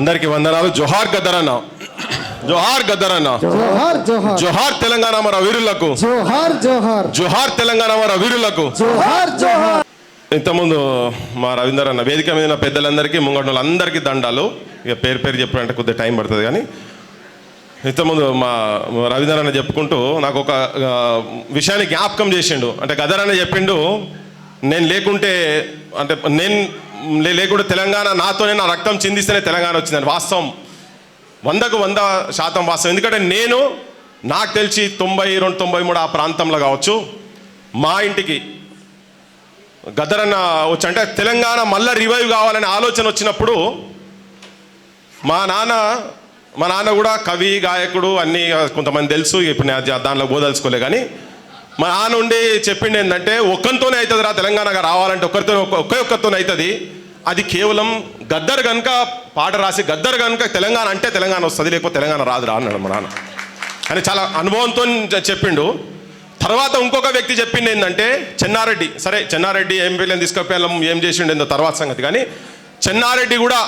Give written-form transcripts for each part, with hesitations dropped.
అందరికి వందనాలు. జోహార్ గద్దరన్న, జోహార్ గద్దరన్న, జోహార్ జోహార్ జోహార్ తెలంగాణ మన వీరులకు, జోహార్ జోహార్ జోహార్ తెలంగాణ మన వీరులకు, జోహార్ జోహార్. ఇంతకుముందు మా రవీందర్ అన్న వేదిక మీద పెద్దలందరికీ ముంగట అందరికీ దండాలు. ఇక పేరు పేరు చెప్పాలంటే కొద్దిగా టైం పడుతుంది, కానీ ఇంతకుముందు మా రవీందర్ అన్న చెప్పుకుంటూ నాకు ఒక విషయాన్ని జ్ఞాపకం చేసిండు. అంటే గద్దర్ అన్న చెప్పిండు, నేను లేకుంటే అంటే నేను లేకుంటే తెలంగాణ నాతోనే నా రక్తం చిందిస్తేనే తెలంగాణ వచ్చిందని. వాస్తవం 100% వాస్తవం. ఎందుకంటే నేను నాకు తెలిసి 92-93 ఆ ప్రాంతంలో కావచ్చు మా ఇంటికి గద్దరన్న వచ్చి అంటే తెలంగాణ మళ్ళీ రివైవ్ కావాలనే ఆలోచన వచ్చినప్పుడు మా నాన్న కూడా కవి గాయకుడు అన్నీ కొంతమంది తెలుసు. ఇప్పుడు నేను దానిలో బోదలుచుకోలే, కానీ మా నాన్న ఉండి చెప్పింది ఏంటంటే ఒక్కరితోనే అవుతుంది రా తెలంగాణగా రావాలంటే, ఒక్కరితోనే అవుతుంది. అది కేవలం గద్దర్ కనుక పాట రాసి గద్దర్ కనుక తెలంగాణ అంటే తెలంగాణ వస్తుంది, లేకపోతే తెలంగాణ రాదురా అన్నాడు మా నాన్న. అని చాలా అనుభవంతో చెప్పిండు. తర్వాత ఇంకొక వ్యక్తి చెప్పింది ఏంటంటే చెన్నారెడ్డి. సరే చెన్నారెడ్డి ఎంపీలను తీసుకెళ్ళాం, ఏం చేసిండు ఏందో తర్వాత సంగతి, కానీ చెన్నారెడ్డి కూడా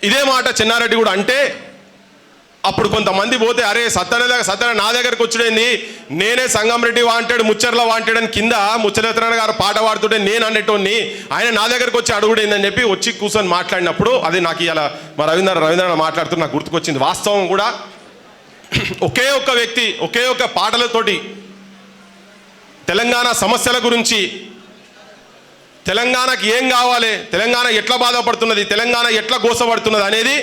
ఇదే మాట. చెన్నారెడ్డి కూడా అంటే అప్పుడు కొంతమంది పోతే అరే సత్యన నా దగ్గరకు వచ్చుడేంది, నేనే సంగంరెడ్డి వాంటెడ్ ముచ్చర్ల వాంటెడ్ అని కింద ముచ్చరత్న గారు పాట పాడుతుంటే నేను అనేటోని, ఆయన నా దగ్గరకు వచ్చి అడుగుడేందని చెప్పి వచ్చి కూర్చొని మాట్లాడినప్పుడు అది నాకు ఇలా మా రవీంద్ర మాట్లాడుతూ నాకు గుర్తుకొచ్చింది. వాస్తవం కూడా ఒకే ఒక్క వ్యక్తి ఒకే ఒక్క పాటలతోటి తెలంగాణ సమస్యల గురించి, తెలంగాణకి ఏం కావాలి, తెలంగాణ ఎట్లా బాధపడుతున్నది, తెలంగాణ ఎట్లా గోసపడుతున్నది అనేది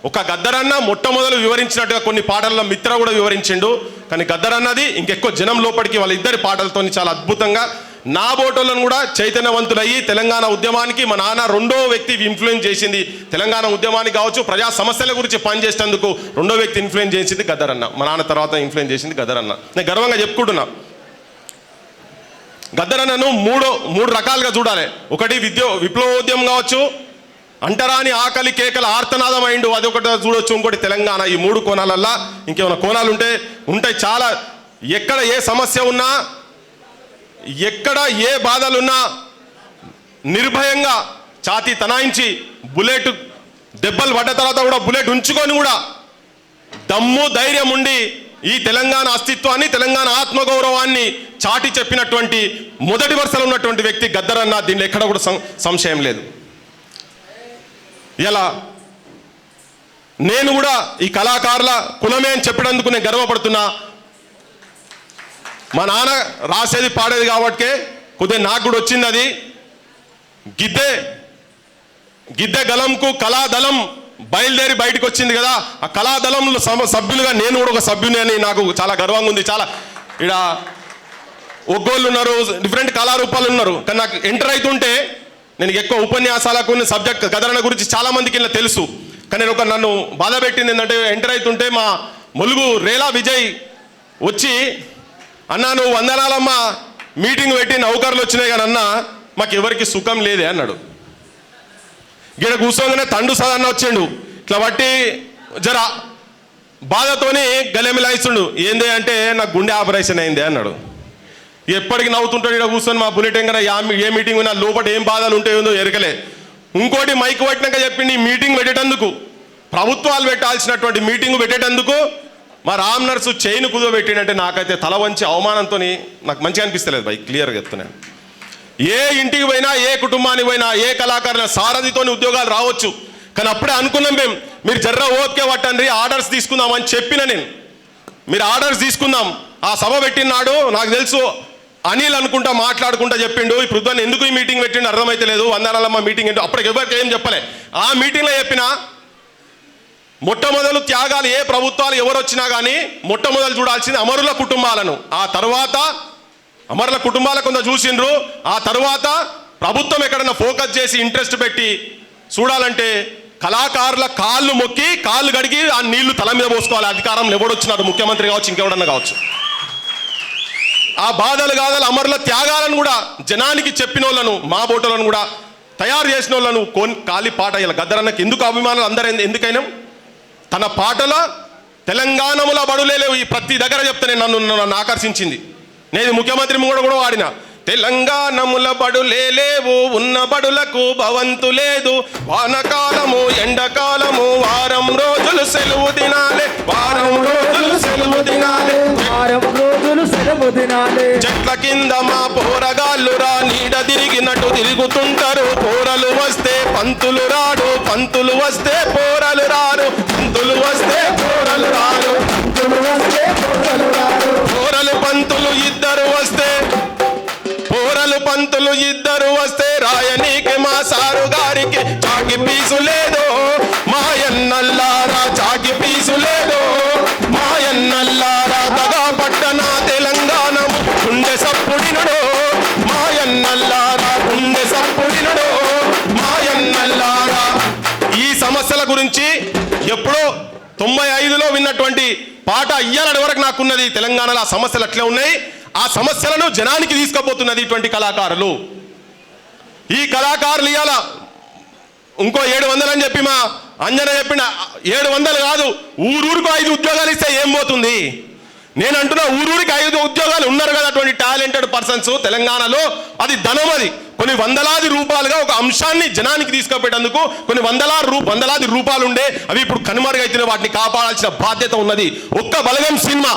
ఒక గద్దరన్న మొట్టమొదలు వివరించినట్టుగా కొన్ని పాటల్లో మిత్ర కూడా వివరించిండు. కానీ గద్దరన్నది ఇంకెక్కువ జనం లోపలికి వాళ్ళ ఇద్దరి పాటలతో చాలా అద్భుతంగా నా బోటోలను కూడా చైతన్యవంతులయ్యి తెలంగాణ ఉద్యమానికి మా నాన్న రెండో వ్యక్తి ఇన్ఫ్లుయెన్స్ చేసింది. తెలంగాణ ఉద్యమానికి కావచ్చు, ప్రజా సమస్యల గురించి పనిచేసేందుకు రెండో వ్యక్తి ఇన్ఫ్లుయెన్స్ చేసింది గద్దరన్న. మా నాన్న తర్వాత ఇన్ఫ్లుయెన్స్ చేసింది గద్దరన్న. నేను గర్వంగా చెప్పుకుంటున్నా. గద్దరన్నను మూడు రకాలుగా చూడాలి. ఒకటి విప్లవోద్యమం కావచ్చు, అంటరాని ఆకలి కేకల ఆర్తనాదం అయిండు, అది ఒకటి చూడొచ్చు. ఇంకోటి తెలంగాణ. ఈ 3 కోణాలల్లా ఇంకేమైనా కోణాలు ఉంటాయి చాలా. ఎక్కడ ఏ సమస్య ఉన్నా, ఎక్కడ ఏ బాధలున్నా నిర్భయంగా ఛాతీ తనాయించి బుల్లెట్ దెబ్బలు పడ్డ తర్వాత కూడా బుల్లెట్ ఉంచుకొని కూడా దమ్ము ధైర్యం ఉండి ఈ తెలంగాణ అస్తిత్వాన్ని, తెలంగాణ ఆత్మగౌరవాన్ని చాటి చెప్పినటువంటి మొదటి వరుసలో ఉన్నటువంటి వ్యక్తి గద్దరన్న. దీనిలో ఎక్కడ కూడా సంశయం లేదు. ఇలా నేను కూడా ఈ కళాకారుల కులమే అని చెప్పినందుకు నేను గర్వపడుతున్నా. మా నాన్న రాసేది పాడేది కాబట్టే కొద్దిగా నాకు కూడా వచ్చింది. అది గిద్దె గలంకు కళాదళం బయలుదేరి బయటకు వచ్చింది కదా. ఆ కళాదళంలో సభ్యులుగా నేను కూడా ఒక సభ్యుని అని నాకు చాలా గర్వంగా ఉంది. చాలా ఇక్కడ ఒగ్గోళ్ళు ఉన్నారు, డిఫరెంట్ కళారూపాలు ఉన్నారు. కానీ నాకు ఎంటర్ అవుతుంటే నేను ఎక్కువ ఉపన్యాసాలకు సబ్జెక్ట్ గద్దరన్న గురించి చాలా మందికి ఇలా తెలుసు. కానీ నేను నన్ను బాధ పెట్టింది ఏంటంటే ఎంటర్ అవుతుంటే మా ములుగు రేలా విజయ్ వచ్చి అన్నా నువ్వు వందనాలమ్మ మీటింగ్ పెట్టి నౌకర్లు వచ్చినాయి కానీ అన్న మాకు ఎవరికి సుఖం లేదే అన్నాడు. గిడ కూర్చోగానే తండు సదన్న వచ్చిండు, ఇట్లా బట్టి జర బాధతోని గలెమిలాయిస్తుండు. ఏంది అంటే నాకు గుండె ఆపరేషన్ అయింది అన్నాడు. ఎప్పటికి నవ్వుతుంటాడు ఇక్కడ కూర్చొని. మా బుల్లెట్ ఎంగన ఏ మీటింగ్ ఉన్నా లోపల ఏం బాధలు ఉంటాయో ఎరకలే. ఇంకోటి మైక్ పట్టినాక చెప్పింది ఈ మీటింగ్ పెట్టేటందుకు, ప్రభుత్వాలు పెట్టాల్సినటువంటి మీటింగ్ పెట్టేటందుకు మా రామ్ నర్సు చైన్ కుదోబెట్టిండంటే నాకైతే తల వంచి అవమానంతో నాకు మంచిగా అనిపిస్తలేదు భయ్, క్లియర్గా చెప్తున్నాను. ఏ ఇంటికి పోయినా, ఏ కుటుంబానికి పోయినా, ఏ కళాకారుల సారథితోని ఉద్యోగాలు రావచ్చు. కానీ అప్పుడే అనుకున్నాం మీరు జర్ర ఓపిక పట్టండి, ఆర్డర్స్ తీసుకుందామని చెప్పిన నేను. మీరు ఆర్డర్స్ తీసుకుందాం. ఆ సభ పెట్టినాడు నాకు తెలుసు అనిల్ అనుకుంటా మాట్లాడుకుంటా చెప్పిండు. ఈ పృథ్వన్ ఎందుకు ఈ మీటింగ్ పెట్టిండు అర్థమైతే లేదు. వందనాలమ్మ మీటింగ్ ఏంటో అప్పటికి ఎవరికి ఏం చెప్పలే. ఆ మీటింగ్లో చెప్పిన మొట్టమొదలు త్యాగాలు ఏ ప్రభుత్వాలు ఎవరు వచ్చినా కానీ మొట్టమొదలు చూడాల్సింది అమరుల కుటుంబాలను. ఆ తర్వాత అమరుల కుటుంబాల కొంత చూసిండ్రు. ఆ తర్వాత ప్రభుత్వం ఎక్కడన్నా ఫోకస్ చేసి ఇంట్రెస్ట్ పెట్టి చూడాలంటే కళాకారుల కాళ్ళు మొక్కి కాళ్ళు గడిగి ఆ నీళ్లు తల మీద పోసుకోవాలి. అధికారంలో ఎవడొచ్చినాడు, ముఖ్యమంత్రి కావచ్చు, ఇంకెవడన్నా కావచ్చు. ఆ బాధలు గాథలు అమరుల త్యాగాలను కూడా జనానికి చెప్పిన వాళ్ళను, మా బోటలను కూడా తయారు చేసిన వాళ్ళను కాలి పాట. ఇలా గద్దరన్నకి ఎందుకు అభిమానులు అందరూ ఎందుకైనా తన పాటల తెలంగాణముల బడులే లేవు. ఈ ప్రతి దగ్గర చెప్తే నన్ను ఆకర్షించింది. నేను ముఖ్యమంత్రి కూడా వాడిన తెలంగాణముల బడులే లేవు, ఉన్న బడులకు భవంతు లేదు. వానకాలము ఎండకాలము వారం రోజులు సెలవు దినాలే, వారం రోజులు సెలవు దినాలే, వారం రోజులు సెలవు దినాలే. చెట్ల కింద మా పోరగాళ్ళు రా నీడ తిరిగినట్టు తిరుగుతుంటారు. పోరలు వస్తే పంతులు రాడు, పంతులు వస్తే పోరలు రారు, పంతులు వస్తే పోరలు రారు, పంతులు వస్తే పోరలు రారు. పోరలు పంతులు ఇద్దరు వస్తే, పోరలు పంతులు ఇద్దరు వస్తే రాయనీకి మా సారు గారికి చాకి పీసు లేదు. మాయన్నల్లారా చాకి పీసు లేదు, మాయన్నల్లారా దగా పట్టణ తెలంగాణ గుండె సప్పుడినడు, మాయన్నల్లారా గుండె సప్పుడినడు, మాయన్నల్లారా. ఈ సమస్యల గురించి ఎప్పుడో 95లో విన్నటువంటి పాట ఇయ్యాలటి వరకు నాకున్నది. తెలంగాణలో ఆ సమస్యలు అట్లే ఉన్నాయి. ఆ సమస్యలను జనానికి తీసుకుపోతున్నది ఇటువంటి కళాకారులు. ఈ కళాకారులు ఇవాళ ఇంకో 700 అని చెప్పి మా అంజన చెప్పిన 700 కాదు, ఊరూరుకు 5 ఉద్యోగాలు ఇస్తే ఏం పోతుంది? నేను అంటున్నా, ఊరూరికి 5 ఉద్యోగాలు ఉన్నారు కదా అటువంటి టాలెంటెడ్ పర్సన్స్ తెలంగాణలో. అది ధనం, అది కొన్ని వందలాది రూపాయలుగా ఒక అంశాన్ని జనానికి తీసుకుపోయేందుకు కొన్ని వందలాది రూపాయలు ఉండే అవి ఇప్పుడు కనుమరుగైతే వాటిని కాపాడాల్సిన బాధ్యత ఉన్నది. ఒక్క బలగం సినిమా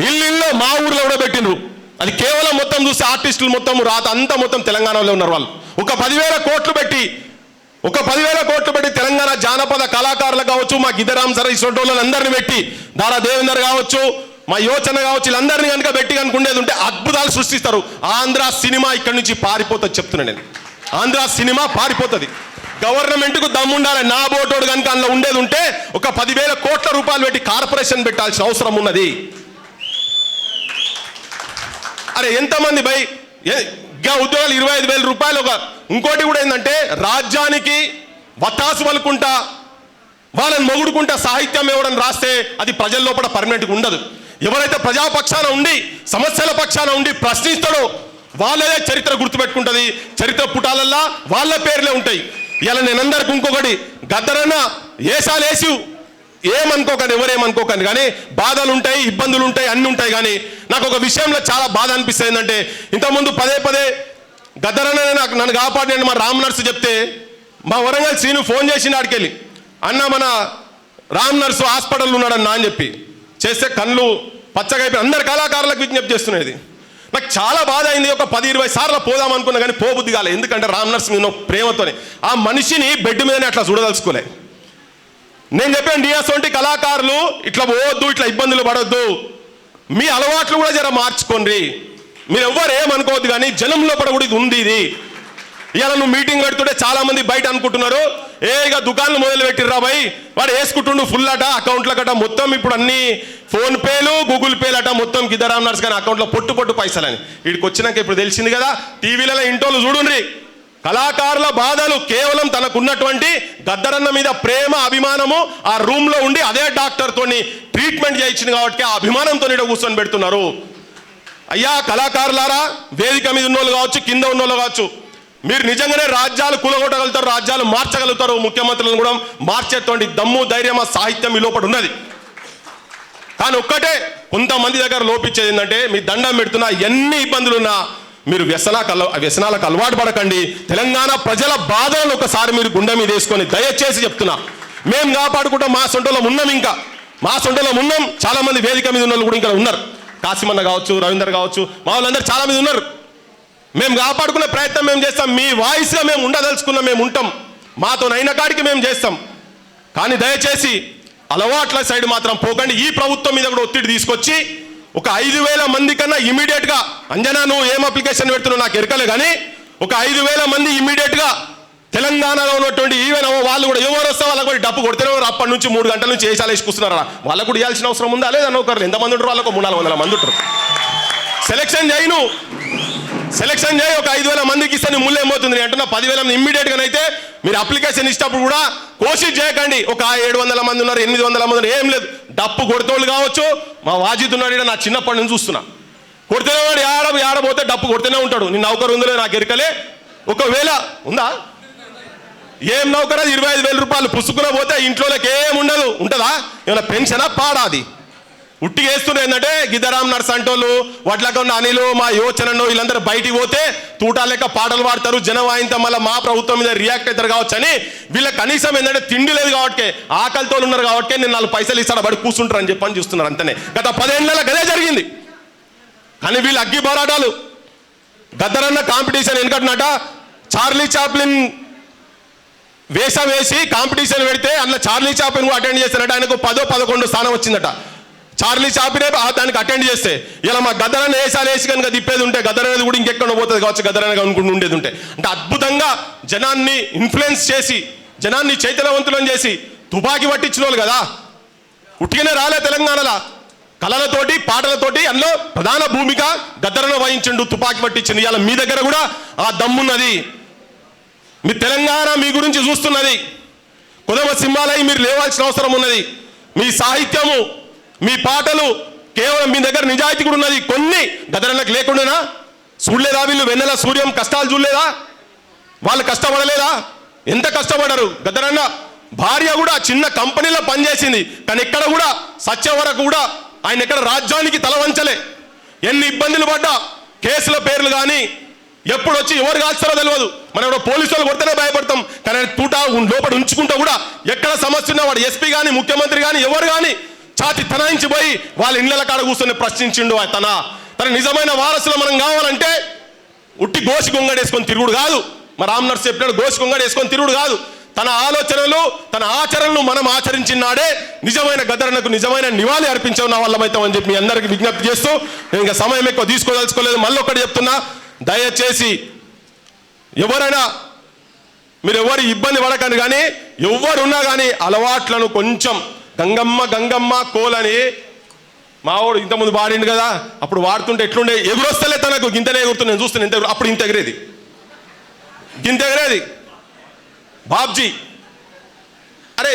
ఇల్లు మా ఊర్లో కూడా పెట్టిండ్రు. అది కేవలం మొత్తం చూస్తే ఆర్టిస్టులు మొత్తం రాత అంతా మొత్తం తెలంగాణలో ఉన్నారు వాళ్ళు. ఒక 10,000 కోట్లు పెట్టి తెలంగాణ జానపద కళాకారులు కావచ్చు, మా గిద్దరాం సర ఇటువంటి వాళ్ళందరినీ పెట్టి, దారా దేవేందర్ కావచ్చు, మా యోచన కావచ్చు, వీళ్ళందరినీ కనుక పెట్టి కనుక ఉండేది ఉంటే అద్భుతాలు సృష్టిస్తారు. ఆంధ్ర సినిమా ఇక్కడి నుంచి పారిపోతుంది చెప్తున్నాను నేను. ఆంధ్ర సినిమా పారిపోతుంది. గవర్నమెంట్కు దమ్ముండాలి. నా బోటోడు కనుక అందులో ఉండేది ఉంటే ఒక 10,000 కోట్ల రూపాయలు పెట్టి కార్పొరేషన్ పెట్టాల్సిన అవసరం ఉన్నది. అరే ఎంతమంది భయ్ ఉద్యోగాలు 25,000 రూపాయలు. ఇంకోటి కూడా ఏంటంటే రాజ్యానికి వత్తాసు పలుకుంటా వాళ్ళని మొగుడుకుంటా సాహిత్యం ఇవ్వడం రాస్తే అది ప్రజల లోపల పర్మనెంట్గా ఉండదు. ఎవరైతే ప్రజాపక్షాన ఉండి సమస్యల పక్షాన ఉండి ప్రశ్నిస్తాడో వాళ్ళదే చరిత్ర గుర్తుపెట్టుకుంటుంది. చరిత్ర పుటాలల్లా వాళ్ళ పేర్లే ఉంటాయి. ఇలా నేనందరికి ఇంకొకటి, గద్దరన్న ఏసాలేసి ఏమనుకోకండి, ఎవరేమనుకోకండి, కానీ బాధలు ఉంటాయి, ఇబ్బందులు ఉంటాయి, అన్నీ ఉంటాయి. కానీ నాకు ఒక విషయంలో చాలా బాధ అనిపిస్తుంది. ఏంటంటే ఇంతకుముందు పదే గద్దరన్న నన్ను కాపాడినండి మా రామ్ నర్సు చెప్తే, మా వరంగల్ శ్రీను ఫోన్ చేసి ఆడికెళ్ళి, అన్న మన రామ్ నర్సు హాస్పిటల్ ఉన్నాడన్నా అని చెప్పి చేస్తే కళ్ళు పచ్చగా అయిపోయి అందరు కళాకారులకు విజ్ఞప్తి చేస్తున్నది. నాకు చాలా బాధ అయింది. ఒక 10-20 సార్లు పోదాం అనుకున్నా కానీ పోబుద్ది కాలే. ఎందుకంటే రామ్ నర్సు మీద ప్రేమతోనే ఆ మనిషిని బెడ్ మీదనే అట్లా చూడదలుచుకోలే. నేను చెప్పాను, డిఎస్ వంటి కళాకారులు ఇట్లా పోవద్దు, ఇట్లా ఇబ్బందులు పడొద్దు, మీ అలవాట్లు కూడా జర మార్చుకోండి, మీరు ఎవ్వరు ఏమనుకోవద్దు. కానీ జనం లోపల కూడా ఇది ఉంది. ఇది ఇవాళ నువ్వు మీటింగ్ పెడుతుంటే చాలా మంది బయట అనుకుంటున్నారు, ఇక దుకాణాలు మొదలు పెట్టిర్రా భయ్, వాడు వేసుకుంటుండు ఫుల్ అట అకౌంట్ల కట మొత్తం ఇప్పుడు అన్ని ఫోన్ పేలు గూగుల్ పేలు అట మొత్తం గిద్దరాం నర్స్ కానీ అకౌంట్లో పొట్టు పైసలని. వీడికి వచ్చినాక ఇప్పుడు తెలిసింది కదా, టీవీలలో ఇంటోళ్ళు చూడుండ్రి. కళాకారుల బాధలు కేవలం తనకున్నటువంటి గద్దరన్న మీద ప్రేమ అభిమానము, ఆ రూమ్ లో ఉండి అదే డాక్టర్ తోని ట్రీట్మెంట్ చేయించింది కాబట్టి ఆ అభిమానంతో కూర్చొని పెడుతున్నారు. అయ్యా కళాకారులారా, వేదిక మీద ఉన్నోళ్ళు కావచ్చు, కింద ఉన్నోళ్ళు కావచ్చు, మీరు నిజంగానే రాజ్యాలు కూలగొట్టగలుగుతారు, రాజ్యాలు మార్చగలుగుతారు, ముఖ్యమంత్రులను కూడా మార్చేటువంటి దమ్ము ధైర్యం ఆ సాహిత్యం మీ లోపల ఉన్నది. కానీ ఒక్కటే కొంతమంది దగ్గర లోపించేది ఏంటంటే, మీ దండం పెడుతున్నా ఎన్ని ఇబ్బందులున్నా మీరు వ్యసనాలకు అలవాటు పడకండి. తెలంగాణ ప్రజల బాధలను ఒకసారి మీరు గుండె మీద వేసుకొని దయచేసి చెప్తున్నా, మేము కాపాడుకుంటాం. మా సొంటలో ఉన్నాం. చాలా మంది వేదిక మీద ఉన్న వాళ్ళు కూడా ఇంకా ఉన్నారు. కాసిమన్న కావచ్చు, రవీందర్ కావచ్చు, మా వాళ్ళందరూ చాలా మంది ఉన్నారు. మేము కాపాడుకునే ప్రయత్నం మేము చేస్తాం. మీ వాయిస్గా మేము ఉండదలుచుకున్నాం, మేము ఉంటాం. మాతో అయిన కాడికి మేము చేస్తాం. కానీ దయచేసి అలవాట్ల సైడ్ మాత్రం పోకండి. ఈ ప్రభుత్వం మీద కూడా ఒత్తిడి తీసుకొచ్చి ఒక 5,000 మంది కన్నా ఇమీడియట్గా, అంజనా నువ్వు ఏం అప్లికేషన్ పెడుతున్నావు నాకు ఎరకలే, కానీ ఒక 5,000 మంది ఇమీడియట్గా తెలంగాణలో ఉన్నటువంటి ఈవెన్ వాళ్ళు కూడా ఎవరు వస్తే వాళ్ళకి కూడా డబ్బు కొడితేనే అప్పటి నుంచి 3 గంటల నుంచి వేసాలు వేసుకొస్తున్నారా, వాళ్ళకు కూడా ఇవ్వాల్సిన అవసరం ఉందా లేదా? నౌకర్లు ఎంతమంది ఉంటారు? వాళ్ళకు 300-400 మంది ఉంటారు. సెలెక్షన్ చేయి, ఒక 5,000 మందికి ఇస్తే నీ ముళ్ళు ఏమవుతుంది? నేను అంటున్నా 10,000 మంది ఇమ్మీడియట్గా అయితే మీరు అప్లికేషన్ ఇచ్చినప్పుడు కూడా కోషిష్ చేయకండి. ఒక 700 మంది ఉన్నారు, 800 మంది ఉన్నారు, ఏం లేదు, డప్పు కొడుతోళ్ళు కావచ్చు. మా వాజిద్ ఉన్నాడు, నా చిన్నప్పటి నుంచి చూస్తున్నా, కొడితేనే వాడు ఆడబోతే డప్పు కొడితేనే ఉంటాడు. నీ నౌకరు ఉందో నాకు ఎరకలే. ఒకవేళ ఉందా ఏం నౌకరా? 25,000 రూపాయలు పుసుకున పోతే ఇంట్లోకి ఏం ఉండదు. ఉంటుందా? ఏమైనా పెన్షనా పాడాది? ఉట్టిగా వేస్తున్నారు ఏంటంటే గిద్దరామ్ నర్స్ అంటోళ్ళు వడ్లక ఉన్న అనిలు మా యోచనను వీళ్ళందరూ బయటికి పోతే తూటా లెక్క పాటలు పాడతారు జనం వాయింతా మళ్ళీ మా ప్రభుత్వం మీద రియాక్ట్ అవుతారు కావచ్చు అని వీళ్ళకి కనీసం ఏంటంటే తిండి లేదు కాబట్టి ఆకలితో ఉన్నారు కాబట్టి నేను 4 పైసలు ఇస్తాడు బడి కూర్చుంటారు అని చెప్పని చూస్తున్నారు అంతనే గత 10 ఏళ్ళ గదే జరిగింది. కానీ వీళ్ళు అగ్గి పోరాటాలు గద్దరన్న కాంపిటీషన్ ఎందుకంటున్నట చార్లీ చాప్లిన్ వేషం వేసి కాంపిటీషన్ పెడితే అందులో చార్లీ చాప్లిన్ కూడా అటెండ్ చేస్తారట ఆయనకు 10-11 స్థానం వచ్చిందట. చార్లీ చాప్లినే దానికి అటెండ్ చేస్తే ఇలా మా గద్దరన్న వేషాలు వేసి కనుక తిప్పేది ఉంటే గద్దర్ అనేది కూడా ఇంకెక్కడ పోతుంది కావచ్చు గద్దరన్న అనుకుంటూ ఉండేది ఉంటే అంటే అద్భుతంగా జనాన్ని ఇన్ఫ్లుయెన్స్ చేసి జనాన్ని చైతన్యవంతులను చేసి తుపాకీ పట్టించిన వాళ్ళు కదా ఉట్టిగానే రాలే తెలంగాణలో కళలతోటి పాటలతోటి అందులో ప్రధాన భూమిక గద్దరన్న వహించిండు తుపాకీ పట్టించింది. ఇలా మీ దగ్గర కూడా ఆ దమ్మున్నది మీ తెలంగాణ మీ గురించి చూస్తున్నది కొదమ సింహాలై మీరు లేవాల్సిన అవసరం ఉన్నది. మీ సాహిత్యము మీ పాటలు కేవలం మీ దగ్గర నిజాయితీ కూడా ఉన్నది. కొన్ని గద్దరన్నకు లేకుండానా చూడలేదా వీళ్ళు వెన్నెల సూర్యం కష్టాలు చూడలేదా వాళ్ళు కష్టపడలేదా ఎంత కష్టపడరు. గద్దరన్న భార్య కూడా చిన్న కంపెనీలో పనిచేసింది కానీ ఎక్కడ కూడా సత్య వరకు కూడా ఆయన ఎక్కడ రాజ్యానికి తల వంచలే. ఎన్ని ఇబ్బందులు పడ్డా కేసుల పేర్లు కానీ ఎప్పుడు వచ్చి ఎవరు కాల్స్తారో తెలియదు. మనం ఇప్పుడు పోలీసు వాళ్ళు కొడితేనే భయపడతాం కానీ తూట లోపల ఉంచుకుంటా కూడా ఎక్కడ సమస్య ఉన్నా వాడు ఎస్పీ కానీ ముఖ్యమంత్రి కానీ ఎవరు కానీ ఛాతి తనాయించిపోయి వాళ్ళ ఇళ్ళ కాడ కూర్చొని ప్రశ్నించిండు. తన నిజమైన వారసులు మనం కావాలంటే ఉట్టి గోసి గొంగడేసుకొని తిరుగుడు కాదు. మా రామ్ నర్స్ చెప్పినాడు గోసి గొంగడేసుకొని తిరుగుడు కాదు. తన ఆలోచనలు తన ఆచరణలు మనం ఆచరించినాడే నిజమైన గద్దరన్నకు నిజమైన నివాళి అర్పించవు నా వల్లమైతామని చెప్పి మీ అందరికీ విజ్ఞప్తి చేస్తూ నేను ఇంకా సమయం ఎక్కువ తీసుకోదలుచుకోలేదు. మళ్ళీ ఒకటి చెప్తున్నా దయచేసి ఎవరైనా మీరు ఎవరు ఇబ్బంది పడకండి కానీ ఎవరున్నా కానీ అలవాట్లను కొంచెం గంగమ్మ కోలని మావాడు ఇంతకుముందు వాడిండు కదా అప్పుడు వాడుతుంటే ఎట్లుండే ఎగురొస్తలే తనకు గింతనే ఎగురుతుంది నేను చూస్తాను ఇంత అప్పుడు ఇంత ఎగిరేది బాబ్జీ అరే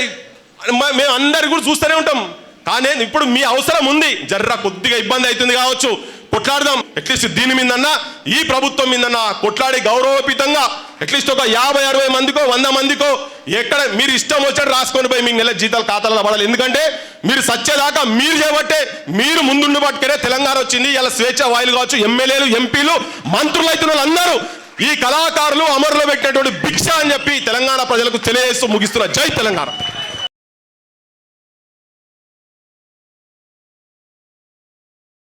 మేము అందరు కూడా చూస్తూనే ఉంటాం కానీ ఇప్పుడు మీ అవసరం ఉంది జర్రా కొద్దిగా ఇబ్బంది అవుతుంది కావచ్చు కొట్లాడదాం అట్లీస్ట్ దీని మీదన్నా ఈ ప్రభుత్వం మీదన్నా కొట్లాడి గౌరవపీతంగా అట్లీస్ట్ ఒక 50-60 మందికో 100 మందికో ఎక్కడ మీరు ఇష్టం వచ్చాడు రాసుకొని పోయి మీకు నెల జీతాలు ఖాతాలో పడాలి. ఎందుకంటే మీరు సచ్చేదాకా మీరు చేయబట్టే మీరు ముందుండి పట్టుకనే తెలంగాణ వచ్చింది. ఇలా స్వేచ్ఛ వాయులు కావచ్చు ఎమ్మెల్యేలు ఎంపీలు మంత్రులు అవుతున్న వాళ్ళందరూ ఈ కళాకారులు అమరులో పెట్టినటువంటి భిక్ష అని చెప్పి తెలంగాణ ప్రజలకు తెలియజేస్తూ ముగిస్తున్న జై తెలంగాణ.